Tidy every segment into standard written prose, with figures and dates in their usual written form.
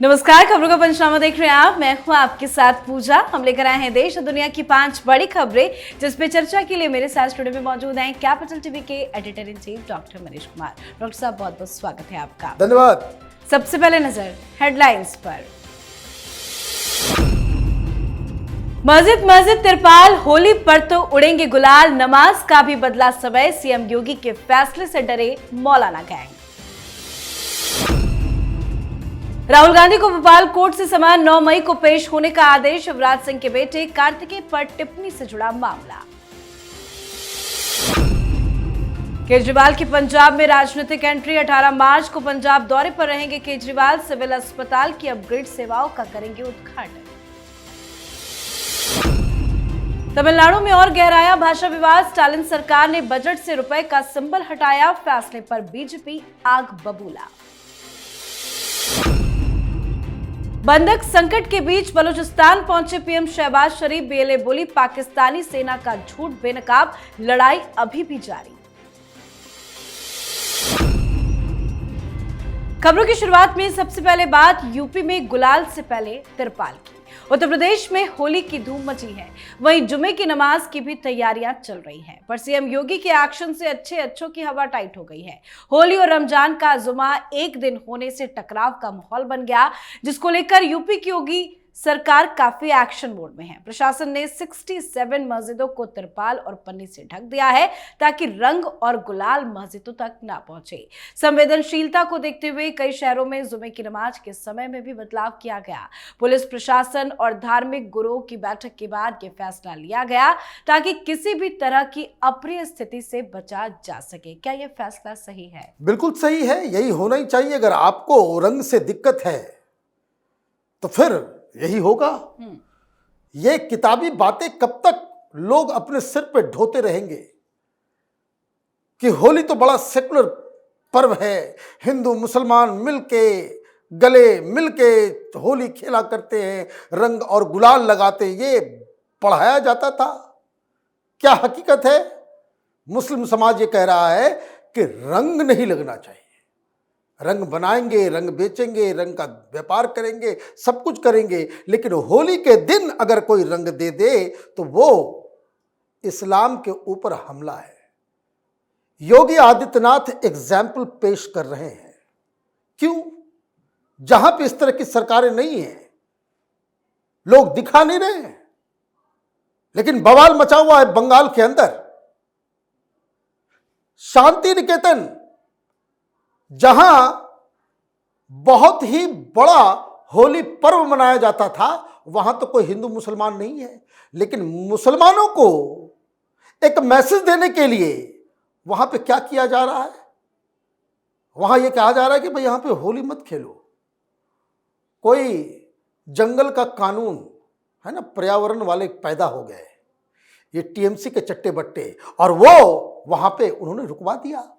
नमस्कार, खबरों का पंचनामा देख रहे हैं आप। मैं हूं आपके साथ पूजा। हम लेकर आए हैं देश और दुनिया की 5 बड़ी खबरें, जिस पे चर्चा के लिए मेरे साथ स्टूडियो में मौजूद हैं कैपिटल टीवी के editor in chief doctor Manish Kumar. Doctor साहब, बहुत बहुत स्वागत है आपका। धन्यवाद। सबसे पहले नजर हेडलाइंस पर। मस्जिद तिरपाल, होली पर तो उड़ेंगे गुलाल, नमाज का भी बदला समय, सीएम योगी के फैसले से डरे मौलाना गैंग। राहुल गांधी को भोपाल कोर्ट से समान 9 मई को पेश होने का आदेश, शिवराज सिंह के बेटे कार्तिकेय पर टिप्पणी से जुड़ा मामला। केजरीवाल की पंजाब में राजनीतिक एंट्री, 18 मार्च को पंजाब दौरे पर रहेंगे केजरीवाल, सिविल अस्पताल की अपग्रेड सेवाओं का करेंगे उद्घाटन। तमिलनाडु में और गहराया भाषा विवाद, स्टालिन सरकार ने बजट से रुपए का सिंबल हटाया, फैसले पर बीजेपी आग बबूला। बंधक संकट के बीच बलूचिस्तान पहुंचे पीएम शहबाज शरीफ, बीएलए बोली पाकिस्तानी सेना का झूठ बेनकाब, लड़ाई अभी भी जारी। खबरों की शुरुआत में सबसे पहले बात यूपी में गुलाल से पहले तिरपाल की। उत्तर प्रदेश में होली की धूम मची है, वहीं जुमे की नमाज की भी तैयारियां चल रही हैं, पर सीएम योगी के एक्शन से अच्छों की हवा टाइट हो गई है। होली और रमजान का जुमा एक दिन होने से टकराव का माहौल बन गया, जिसको लेकर यूपी की योगी सरकार काफी एक्शन मोड में है। प्रशासन ने 67 मस्जिदों को तिरपाल और पन्नी से ढक दिया है, ताकि रंग और गुलाल मस्जिदों तक ना पहुंचे। संवेदनशीलता को देखते हुए कई शहरों में जुमे की नमाज के समय में भी बदलाव किया गया। पुलिस प्रशासन और धार्मिक गुरुओं की बैठक के बाद यह फैसला लिया गया, ताकि किसी भी तरह की अप्रिय स्थिति से बचा जा सके। क्या यह फैसला सही है? बिल्कुल सही है, यही होना ही चाहिए। अगर आपको रंग से दिक्कत है तो फिर यही होगा। ये किताबी बातें कब तक लोग अपने सिर पे ढोते रहेंगे कि होली तो बड़ा सेकुलर पर्व है, हिंदू मुसलमान मिलके गले मिलके होली खेला करते हैं, रंग और गुलाल लगाते, ये पढ़ाया जाता था। क्या हकीकत है? मुस्लिम समाज ये कह रहा है कि रंग नहीं लगना चाहिए। रंग बनाएंगे, रंग बेचेंगे, रंग का व्यापार करेंगे, सब कुछ करेंगे, लेकिन होली के दिन अगर कोई रंग दे दे तो वो इस्लाम के ऊपर हमला है। योगी आदित्यनाथ एग्जाम्पल पेश कर रहे हैं। क्यों? जहां पे इस तरह की सरकारें नहीं हैं, लोग दिखा नहीं रहे हैं, लेकिन बवाल मचा हुआ है बंगाल के अंदर। शांति निकेतन, जहां बहुत ही बड़ा होली पर्व मनाया जाता था, वहां तो कोई हिंदू मुसलमान नहीं है, लेकिन मुसलमानों को एक मैसेज देने के लिए वहां पे क्या किया जा रहा है? वहां यह कहा जा रहा है कि भाई यहां पे होली मत खेलो। कोई जंगल का कानून है ना, पर्यावरण वाले पैदा हो गए, ये टीएमसी के चट्टे बट्टे, और वो वहां पे उन्होंने रुकवा दिया।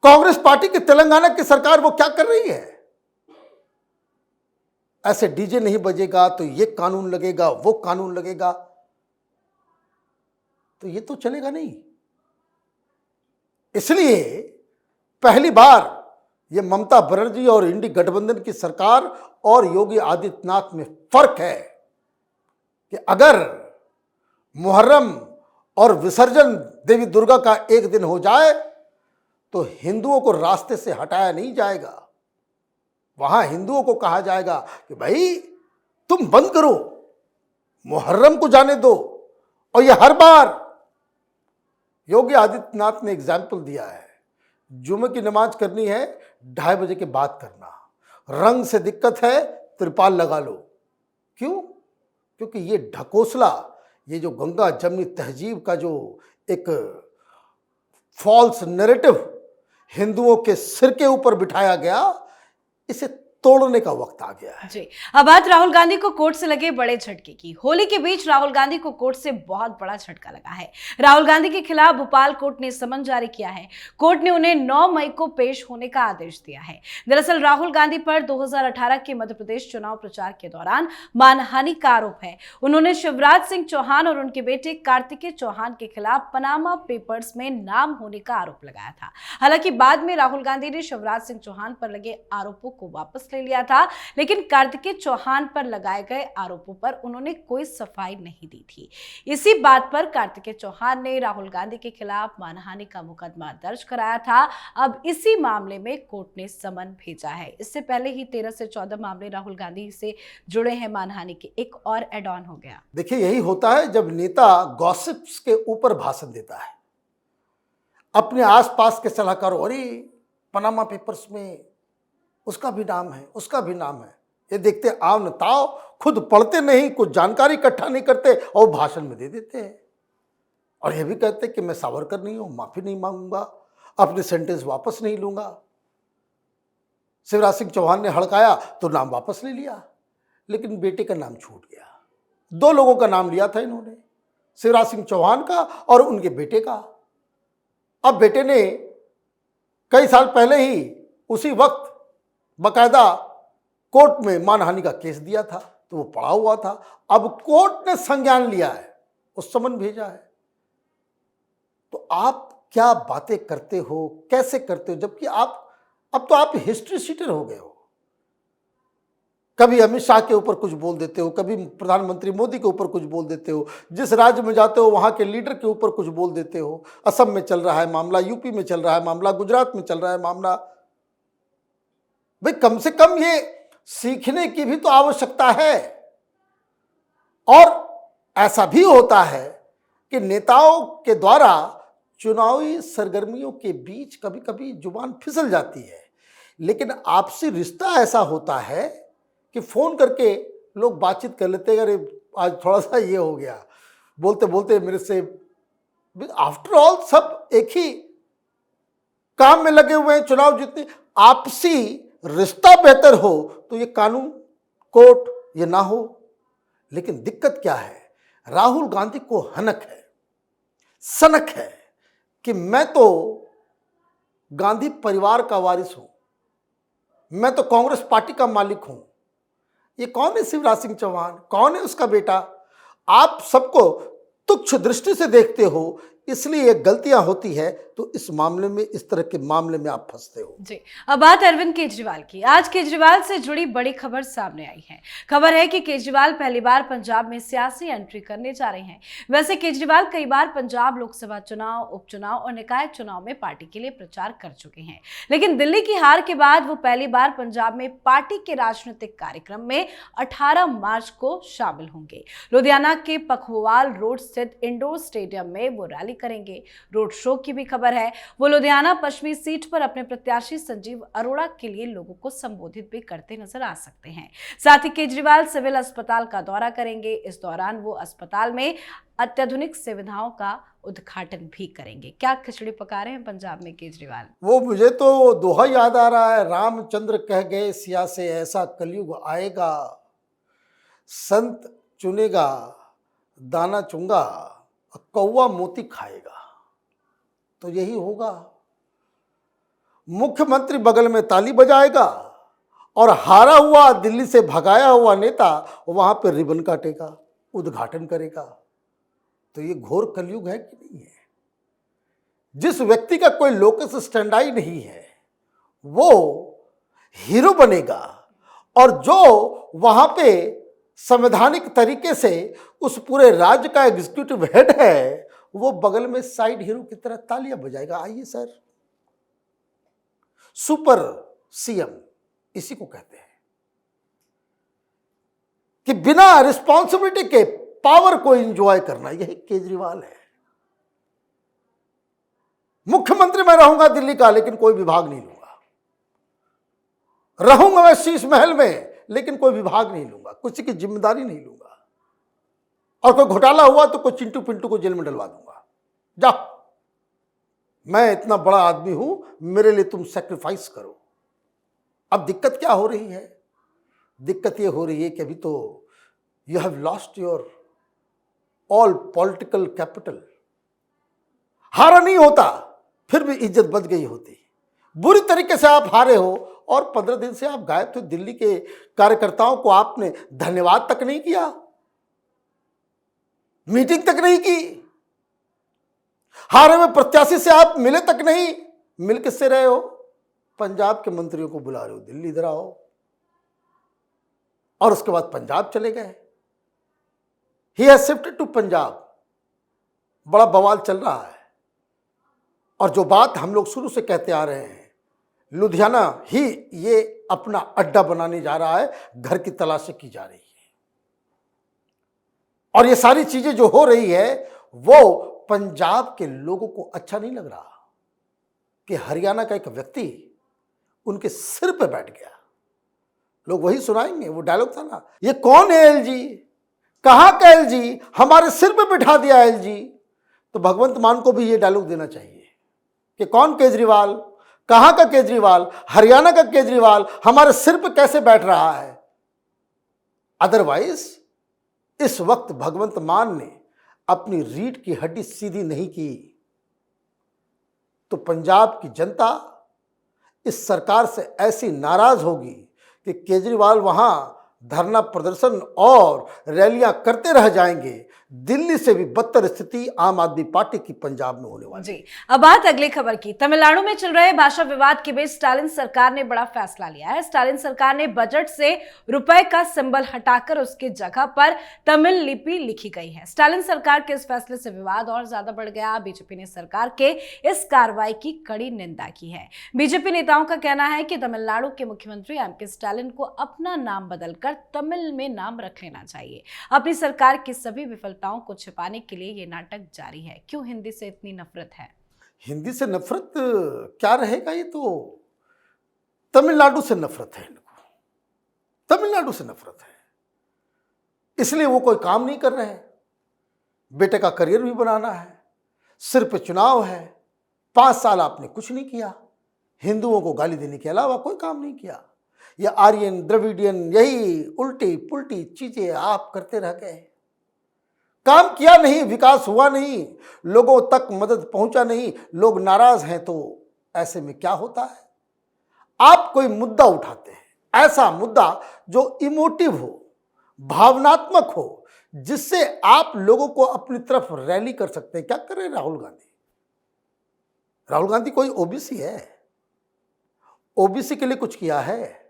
कांग्रेस पार्टी की तेलंगाना की सरकार वो क्या कर रही है? ऐसे डीजे नहीं बजेगा तो ये कानून लगेगा, वो कानून लगेगा, तो ये तो चलेगा नहीं। इसलिए पहली बार ये ममता बनर्जी और इंडी गठबंधन की सरकार और योगी आदित्यनाथ में फर्क है कि अगर मुहर्रम और विसर्जन देवी दुर्गा का एक दिन हो जाए तो हिंदुओं को रास्ते से हटाया नहीं जाएगा। वहां हिंदुओं को कहा जाएगा कि भाई तुम बंद करो, मुहर्रम को जाने दो। और ये हर बार योगी आदित्यनाथ ने एग्जाम्पल दिया है। जुमे की नमाज करनी है 2:30 बजे के बाद करना, रंग से दिक्कत है त्रिपाल लगा लो। क्यों? क्योंकि ये ढकोसला, ये जो गंगा जमनी तहजीब का जो एक फॉल्स नैरेटिव हिंदुओं के सिर के ऊपर बिठाया गया, इसे तोड़ने का वक्त आ गया है। जी, अब बात राहुल गांधी को कोर्ट से लगे बड़े झटके की। होली के बीच राहुल गांधी को कोर्ट से बहुत बड़ा झटका लगा है। राहुल गांधी के खिलाफ भोपाल कोर्ट ने समन जारी किया है। कोर्ट ने उन्हें 9 मई को पेश होने का आदेश दिया है। दरअसल राहुल गांधी पर 2018 के मध्य प्रदेश चुनाव प्रचार के दौरान मानहानि का आरोप है। उन्होंने शिवराज सिंह चौहान और उनके बेटे कार्तिकेय चौहान के खिलाफ पनामा पेपर्स में नाम होने का आरोप लगाया था। हालांकि बाद में राहुल गांधी ने शिवराज सिंह चौहान पर लगे आरोपों को वापस ले लिया था, लेकिन कार्तिकेय चौहान पर लगाए गए आरोपों पर उन्होंने कोई सफाई नहीं दी थी। इसी बात पर कार्तिकेय चौहान ने राहुल गांधी के खिलाफ मानहानि का मुकदमा दर्ज कराया था। अब इसी मामले में कोर्ट ने समन भेजा है। इससे पहले ही 13 से 14 मामले राहुल गांधी से जुड़े हैं। मानहानि के एक और एड ऑन हो गया। देखिए, यही होता है जब नेता गॉसिप्स के ऊपर भाषण देता है, अपने आसपास के सलाहकारों, अरे पनामा पेपर्स में उसका भी नाम है, उसका भी नाम है। ये देखते आव न ताव, खुद पढ़ते नहीं, कुछ जानकारी इकट्ठा नहीं करते और भाषण में दे देते हैं। और ये भी कहते कि मैं सावरकर नहीं हूं, माफी नहीं मांगूंगा, अपने सेंटेंस वापस नहीं लूंगा। शिवराज सिंह चौहान ने हड़काया तो नाम वापस ले लिया, लेकिन बेटे का नाम छूट गया। 2 लोगों का नाम लिया था इन्होंने, शिवराज सिंह चौहान का और उनके बेटे का। अब बेटे ने कई साल पहले ही उसी वक्त बकायदा कोर्ट में मानहानि का केस दिया था, तो वो पड़ा हुआ था। अब कोर्ट ने संज्ञान लिया है, उस समन भेजा है। तो आप क्या बातें करते हो, कैसे करते हो, जबकि अब तो आप हिस्ट्री शीटर हो गए हो। कभी अमित शाह के ऊपर कुछ बोल देते हो, कभी प्रधानमंत्री मोदी के ऊपर कुछ बोल देते हो, जिस राज्य में जाते हो वहां के लीडर के ऊपर कुछ बोल देते हो। असम में चल रहा है मामला, यूपी में चल रहा है मामला, गुजरात में चल रहा है मामला। भाई, कम से कम ये सीखने की भी तो आवश्यकता है। और ऐसा भी होता है कि नेताओं के द्वारा चुनावी सरगर्मियों के बीच कभी कभी जुबान फिसल जाती है, लेकिन आपसी रिश्ता ऐसा होता है कि फोन करके लोग बातचीत कर लेते हैं, अरे आज थोड़ा सा ये हो गया, बोलते बोलते मेरे से। आफ्टर ऑल सब एक ही काम में लगे हुए हैं, चुनाव जीतने। आपसी रिश्ता बेहतर हो तो ये कानून, कोर्ट ये ना हो। लेकिन दिक्कत क्या है, राहुल गांधी को हनक है, सनक है कि मैं तो गांधी परिवार का वारिस हूं, मैं तो कांग्रेस पार्टी का मालिक हूं। ये कौन है शिवराज सिंह चौहान, कौन है उसका बेटा? आप सबको तुच्छ दृष्टि से देखते हो, इसलिए गलतियां होती है। तो इस मामले में, इस तरह के मामले में आप फंसते हो। जी, अब बात अरविंद केजरीवाल की। आज केजरीवाल से जुड़ी बड़ी खबर सामने आई है। खबर है कि केजरीवाल पहली बार पंजाब में सियासी एंट्री करने जा रहे हैं। वैसे केजरीवाल कई बार पंजाब लोकसभा चुनाव, उपचुनाव और निकाय चुनाव में पार्टी के लिए प्रचार कर चुके हैं, लेकिन दिल्ली की हार के बाद वो पहली बार पंजाब में पार्टी के राजनीतिक कार्यक्रम में 18 मार्च को शामिल होंगे। लुधियाना के पखवाल रोड स्थित इंडोर स्टेडियम में वो रैली करेंगे। रोड शो की भी खबर है। वो लुधियाना पश्चिमी सीट पर अपने प्रत्याशी संजीव अरोड़ा के लिए लोगों को संबोधित भी करते नजर आ सकते हैं। साथ ही केजरीवाल सिविल अस्पताल का दौरा करेंगे। इस दौरान वो अस्पताल में अत्याधुनिक सुविधाओं का उद्घाटन भी करेंगे। क्या खिचड़ी पका रहे हैं पंजाब में केजरीवाल? वो मुझे तो दोहा याद आ रहा है, रामचंद्र कह गए सिया से ऐसा कलयुग आएगा, संत चुनेगा दाना चुंगा, कौवा मोती खाएगा। तो यही होगा। मुख्यमंत्री बगल में ताली बजाएगा और हारा हुआ, दिल्ली से भगाया हुआ नेता वहां पर रिबन काटेगा, उद्घाटन करेगा। तो ये घोर कलयुग है कि नहीं है? जिस व्यक्ति का कोई लोकस स्टैंडाई नहीं है वो हीरो बनेगा, और जो वहां पे संवैधानिक तरीके से उस पूरे राज्य का एग्जीक्यूटिव हेड है, वो बगल में साइड हीरो की तरह तालियां बजाएगा। आइए सर, सुपर सीएम इसी को कहते हैं कि बिना रिस्पॉन्सिबिलिटी के पावर को एंजॉय करना, यही केजरीवाल है। मुख्यमंत्री मैं रहूंगा दिल्ली का, लेकिन कोई विभाग नहीं लूंगा। रहूंगा मैं शीश महल में, लेकिन कोई विभाग नहीं लूंगा, किसी की जिम्मेदारी नहीं लूंगा। और कोई घोटाला हुआ तो कोई चिंटू पिंटू को जेल में डलवा दूंगा। जाओ, मैं इतना बड़ा आदमी हूं, मेरे लिए तुम सैक्रिफाइस करो। अब दिक्कत क्या हो रही है? दिक्कत ये हो रही है कि अभी तो you have lost your all political capital. हारा नहीं होता फिर भी इज्जत बच गई होती। बुरी तरीके से आप हारे हो और 15 दिन से आप गायब थे। दिल्ली के कार्यकर्ताओं को आपने धन्यवाद तक नहीं किया, मीटिंग तक नहीं की, हारे हुए प्रत्याशी से आप मिले तक नहीं। मिल किससे रहे हो? पंजाब के मंत्रियों को बुला रहे हो, दिल्ली इधर आओ, और उसके बाद पंजाब चले गए। He has shifted to Punjab. बड़ा बवाल चल रहा है। और जो बात हम लोग शुरू से कहते आ रहे हैं, लुधियाना ही ये अपना अड्डा बनाने जा रहा है, घर की तलाशी की जा रही है। और ये सारी चीजें जो हो रही है वो पंजाब के लोगों को अच्छा नहीं लग रहा कि हरियाणा का एक व्यक्ति उनके सिर पे बैठ गया। लोग वही सुनाएंगे, वो डायलॉग था ना, ये कौन है एलजी, कहां का एलजी, हमारे सिर पे बिठा दिया एलजी। तो भगवंत मान को भी ये डायलॉग देना चाहिए कि कौन केजरीवाल, कहां का केजरीवाल, हरियाणा का केजरीवाल हमारे सिर पे कैसे बैठ रहा है। अदरवाइज इस वक्त भगवंत मान ने अपनी रीढ़ की हड्डी सीधी नहीं की तो पंजाब की जनता इस सरकार से ऐसी नाराज होगी कि केजरीवाल वहां धरना प्रदर्शन और रैलियां करते रह जाएंगे। दिल्ली से भी बदतर स्थिति आम आदमी पार्टी की पंजाब में होने वाली। जी, अब बात अगली खबर की। तमिलनाडु में चल रहे भाषा विवाद के बीच स्टालिन सरकार ने बड़ा फैसला लिया है। स्टालिन सरकार ने बजट से रुपए का सिंबल हटाकर उसकी जगह पर तमिल लिपि लिखी गई है। स्टालिन सरकार के इस फैसले से विवाद और ज्यादा बढ़ गया। बीजेपी ने सरकार के इस कार्रवाई की कड़ी निंदा की है। बीजेपी नेताओं का कहना है कि तमिलनाडु के मुख्यमंत्री एमके स्टालिन को अपना नाम बदलकर तमिल में नाम रख लेना चाहिए। अपनी सरकार की सभी विफलताओं को छिपाने के लिए ये नाटक जारी है। क्यों हिंदी से इतनी नफरत है? हिंदी से नफरत क्या रहेगा, ये तो तमिलनाडु से नफरत है इनको, तमिलनाडु से नफरत है, इसलिए वो कोई काम नहीं कर रहे हैं। बेटे का करियर भी बनाना है, सिर पे चुनाव है, 5 साल आपने कुछ नहीं किया, हिंदुओं को गाली देने के अलावा कोई काम नहीं किया। ये आर्यन द्रविडियन यही उल्टी पुल्टी चीजें आप करते रह गए, काम किया नहीं, विकास हुआ नहीं, लोगों तक मदद पहुंचा नहीं, लोग नाराज हैं। तो ऐसे में क्या होता है, आप कोई मुद्दा उठाते हैं, ऐसा मुद्दा जो इमोटिव हो, भावनात्मक हो, जिससे आप लोगों को अपनी तरफ रैली कर सकते हैं। क्या कर रहे हैं राहुल गांधी? राहुल गांधी कोई ओबीसी है? ओबीसी के लिए कुछ किया है?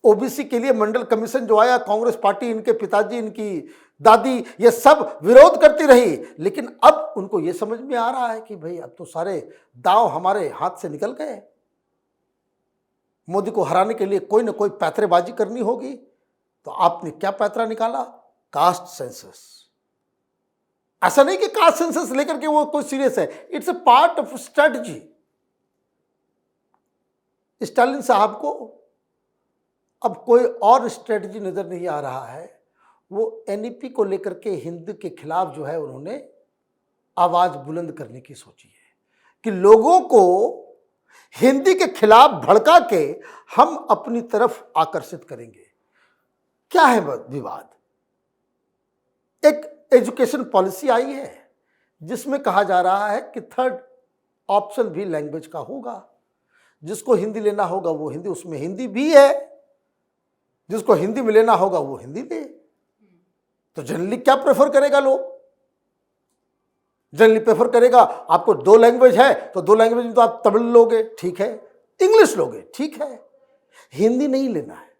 ओबीसी के लिए मंडल कमीशन जो आया, कांग्रेस पार्टी, इनके पिताजी, इनकी दादी, ये सब विरोध करती रही, लेकिन अब उनको ये समझ में आ रहा है कि भाई अब तो सारे दांव हमारे हाथ से निकल गए, मोदी को हराने के लिए कोई ना कोई पैतरेबाजी करनी होगी। तो आपने क्या पैतरा निकाला? Caste census. ऐसा नहीं कि कास्ट सेंसस लेकर के वो कोई सीरियस है, it's a part of strategy. Stalin साहब को अब कोई और स्ट्रेटजी नजर नहीं आ रहा है। वो एनईपी को लेकर के हिंदी के खिलाफ जो है उन्होंने आवाज बुलंद करने की सोची है कि लोगों को हिंदी के खिलाफ भड़का के हम अपनी तरफ आकर्षित करेंगे। क्या है विवाद? एक एजुकेशन पॉलिसी आई है जिसमें कहा जा रहा है कि 3rd ऑप्शन भी लैंग्वेज का होगा। जिसको हिंदी लेना होगा वो हिंदी, उसमें हिंदी भी है, जिसको हिंदी में लेना होगा वो हिंदी ले। तो जनरली क्या प्रेफर करेगा लोग? जनरली प्रेफर करेगा, आपको 2 लैंग्वेज है तो 2 लैंग्वेज में तो आप तमिल लोगे, ठीक है, इंग्लिश लोगे, ठीक है, हिंदी नहीं लेना है।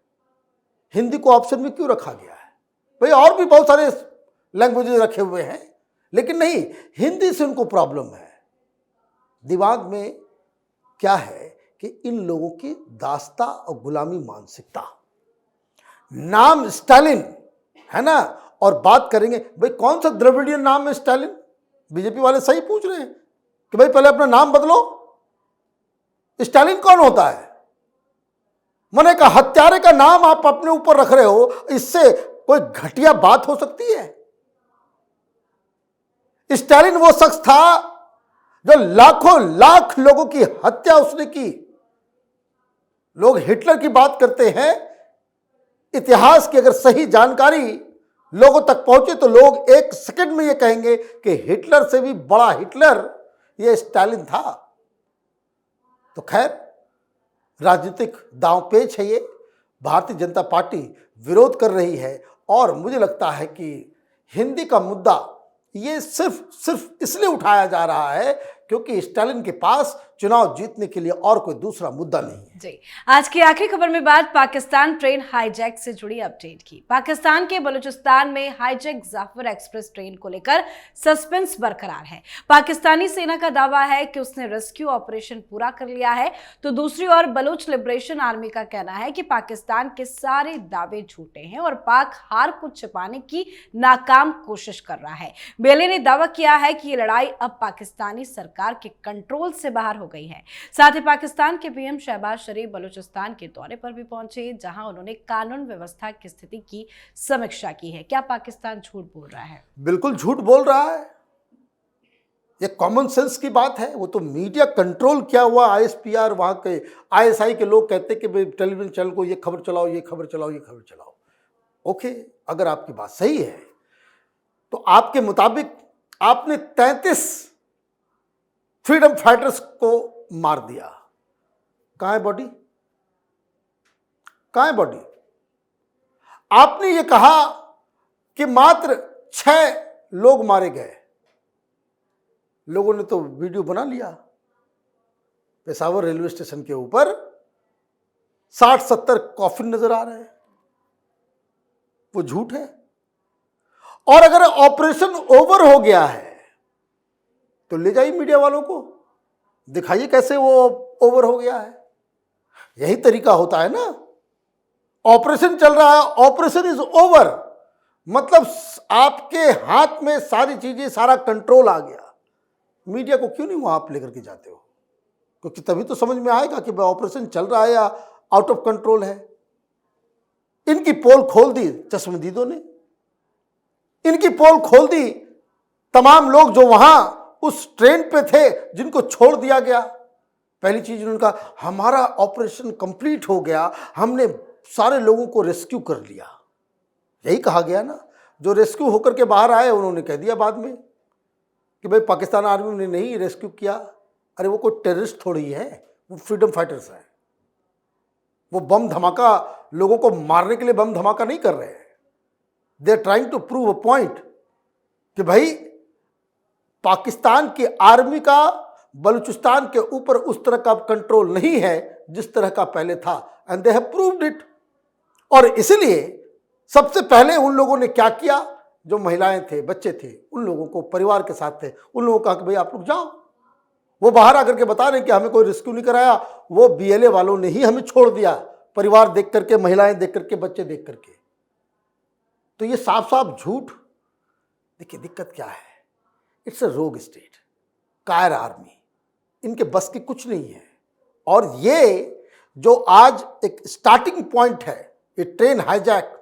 हिंदी को ऑप्शन में क्यों रखा गया है? भाई और भी बहुत सारे लैंग्वेजेस रखे हुए हैं, लेकिन नहीं, हिंदी से उनको प्रॉब्लम है। दिमाग में क्या है कि इन लोगों की दास्ता और गुलामी मानसिकता। नाम स्टालिन है ना, और बात करेंगे भाई कौन सा द्रविडियन नाम है स्टालिन? बीजेपी वाले सही पूछ रहे हैं कि भाई पहले अपना नाम बदलो। स्टालिन कौन होता है? मैंने कहा हत्यारे का नाम आप अपने ऊपर रख रहे हो, इससे कोई घटिया बात हो सकती है? स्टालिन वो शख्स था जो लाखों लाख लोगों की हत्या उसने की। लोग हिटलर की बात करते हैं, इतिहास की अगर सही जानकारी लोगों तक पहुंचे तो लोग एक सेकंड में ये कहेंगे कि हिटलर से भी बड़ा हिटलर ये स्टालिन था। तो खैर, राजनीतिक दांवपेच है ये। भारतीय जनता पार्टी विरोध कर रही है और मुझे लगता है कि हिंदी का मुद्दा ये सिर्फ इसलिए उठाया जा रहा है क्योंकि स्टालिन के पास चुनाव जीतने के लिए और कोई दूसरा मुद्दा नहीं है। जी, आज की आखिरी खबर में बात पाकिस्तान ट्रेन हाईजैक से जुड़ी अपडेट की। पाकिस्तान के बलूचिस्तान में हाईजैक जाफर एक्सप्रेस ट्रेन को लेकर सस्पेंस बरकरार है। पाकिस्तानी सेना का दावा है कि उसने रेस्क्यू ऑपरेशन पूरा कर लिया है, तो दूसरी ओर बलूच लिबरेशन आर्मी का कहना है कि पाकिस्तान के सारे दावे झूठे हैं और पाक हार को छिपाने की नाकाम कोशिश कर रहा है। बेले ने दावा किया है कि ये लड़ाई अब पाकिस्तानी सरकार के कंट्रोल से बाहर हो गई है। साथ ही पाकिस्तान के पीएम शहबाज शरीफ बलूचिस्तान के दौरे पर भी पहुंचे, जहां उन्होंने कानून व्यवस्था की स्थिति की समीक्षा की है। क्या पाकिस्तान झूठ बोल रहा है? बिल्कुल झूठ बोल रहा है। ये कॉमन सेंस की बात है। वो तो मीडिया कंट्रोल किया हुआ आईएसपीआर, वहां के आईएसआई के लोग कहते कि भाई टेलीविजन चैनल को ये खबर चलाओ, ये खबर चलाओ, ये खबर चलाओ। ओके, अगर आपकी बात सही है तो आपके मुताबिक आपने 33 फ्रीडम फाइटर्स को मार दिया। कहां है बॉडी? कहां है बॉडी? आपने ये कहा कि मात्र 6 लोग मारे गए। लोगों ने तो वीडियो बना लिया। पेशावर रेलवे स्टेशन के ऊपर 60-70 कॉफिन नजर आ रहे हैं। वो झूठ है। और अगर ऑपरेशन ओवर हो गया है तो ले जाइए मीडिया वालों को, दिखाइए कैसे वो ओवर हो गया है। यही तरीका होता है ना। ऑपरेशन चल रहा है, ऑपरेशन इज ओवर, मतलब आपके हाथ में सारी चीजें, सारा कंट्रोल आ गया। मीडिया को क्यों नहीं वहां आप लेकर के जाते हो? क्योंकि तभी तो समझ में आएगा कि ऑपरेशन चल रहा है या आउट ऑफ कंट्रोल है। इनकी पोल खोल दी चश्मदीदों ने, इनकी पोल खोल दी तमाम लोग जो वहां उस ट्रेन पे थे जिनको छोड़ दिया गया। पहली चीज उन्होंने कहा हमारा ऑपरेशन कंप्लीट हो गया, हमने सारे लोगों को रेस्क्यू कर लिया। यही कहा गया ना। जो रेस्क्यू होकर के बाहर आए उन्होंने कह दिया बाद में कि भाई पाकिस्तान आर्मी ने नहीं रेस्क्यू किया। अरे वो कोई टेररिस्ट थोड़ी है, वो फ्रीडम फाइटर्स हैं। वो बम धमाका, लोगों को मारने के लिए बम धमाका नहीं कर रहे हैं। They are trying to prove a point कि भाई पाकिस्तान की आर्मी का बलूचिस्तान के ऊपर उस तरह का कंट्रोल नहीं है जिस तरह का पहले था, and they have proved it. और इसलिए सबसे पहले उन लोगों ने क्या किया, जो महिलाएं थे, बच्चे थे, उन लोगों को, परिवार के साथ थे, उन लोगों को कहा कि भाई आप लोग जाओ। वो बाहर आकर के बता रहे हैं कि हमें कोई रेस्क्यू नहीं कराया, वो बीएलए वालों ने ही हमें छोड़ दिया, परिवार देख करके, महिलाएं देख करके, बच्चे देख करके। तो ये साफ साफ झूठ। देखिए दिक्कत क्या है, इट्स अ रोग स्टेट, कायर आर्मी, इनके बस की कुछ नहीं है। और ये जो आज एक स्टार्टिंग पॉइंट है, ये ट्रेन हाईजैक,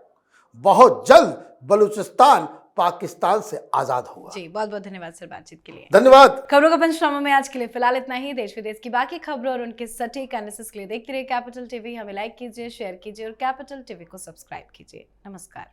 बहुत जल्द बलूचिस्तान पाकिस्तान से आजाद होगा। जी, बहुत बहुत धन्यवाद सर बातचीत के लिए। धन्यवाद। खबरों का पंचनामा में आज के लिए फिलहाल इतना ही। देश विदेश की बाकी खबरों और उनके सटीक एनालिसिस के लिए देखते रहिए कैपिटल टीवी। हमें लाइक कीजिए, शेयर कीजिए और कैपिटल टीवी को सब्सक्राइब कीजिए। नमस्कार।